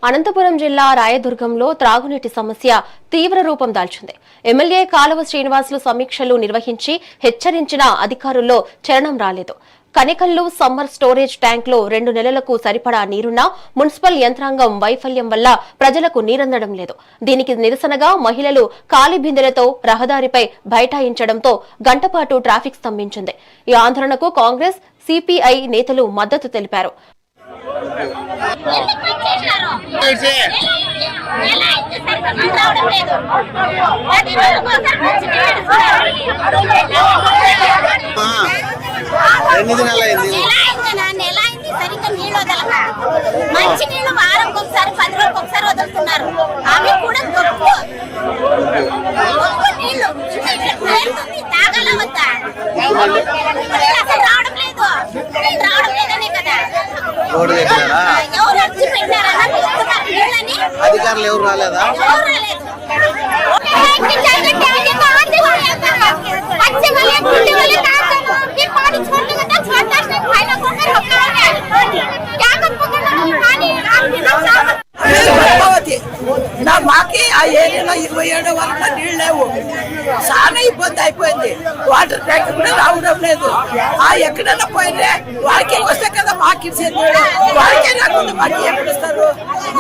అనంతపురం జిల్లా రాయదుర్గంలో త్రాగునీటి సమస్య తీవ్ర రూపం దాల్చింది. ఎమ్మెల్యే కాలువ శ్రీనివాసులు సమీక్షలు నిర్వహించి హెచ్చరించిన అధికారుల్లో చలనం రాలేదు. కనికల్లు సమ్మర్ స్టోరేజ్ ట్యాంక్లో 2 నెలలకు సరిపడా నీరున్నా మున్సిపల్ యంత్రాంగం వైఫల్యం వల్ల ప్రజలకు నీరందడం లేదు. దీనికి నిరసనగా మహిళలు ఖాళీ బిందెలతో రహదారిపై బైఠాయించడంతో గంటపాటు ట్రాఫిక్ స్తంభించింది. ఈ ఆందోళనకు కాంగ్రెస్, సిపిఐ నేతలు మద్దతు తెలిపారు. మంచి నీళ్లు వారంకి ఒకసారి 10 రోజులకు ఒకసారి వదులుతున్నారు. అవి కూడా నీళ్లు తాగాల వద్దా రావడం లేదు. రావడం లేదనే కదా ఎవరు వచ్చి పెట్టారని నీళ్ళని అధికారులు ఎవరు రాలేదా? మాకి ఆ ఏరియాలో 27 వరకు నీళ్ళు లేవు. చాలా ఇబ్బంది అయిపోయింది. వాటర్ ట్యాంక్ కూడా రావడం లేదు. ఆ ఎక్కడైనా పోయితే వారికి వస్తే కదా మాకు ఇచ్చేది. వారికే రాకుండా మాకు ఎక్కడ ఇస్తారు?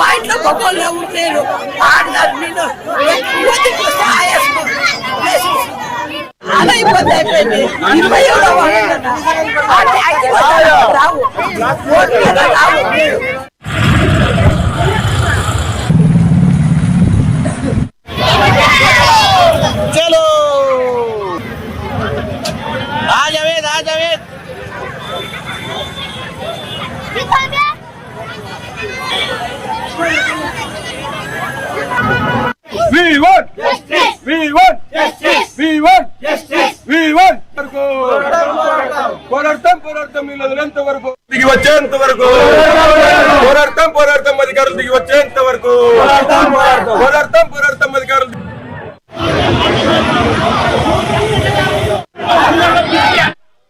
మా ఇంట్లో బొమ్మలు ఎవరు లేరు. ఆడదారు నేను వస్తే ఆయాసం చాలా ఇబ్బంది అయిపోయింది. 27 రావు రావు. चलो आ जावेद आ Javed We want justice. We want justice. We want justice. We want పోరాడతాం వీళ్ళంత వరకు దిగి వచ్చేంత వరకు పోరాడతాం అధికారులు దిగి వచ్చేంత వరకు పోరాడతాం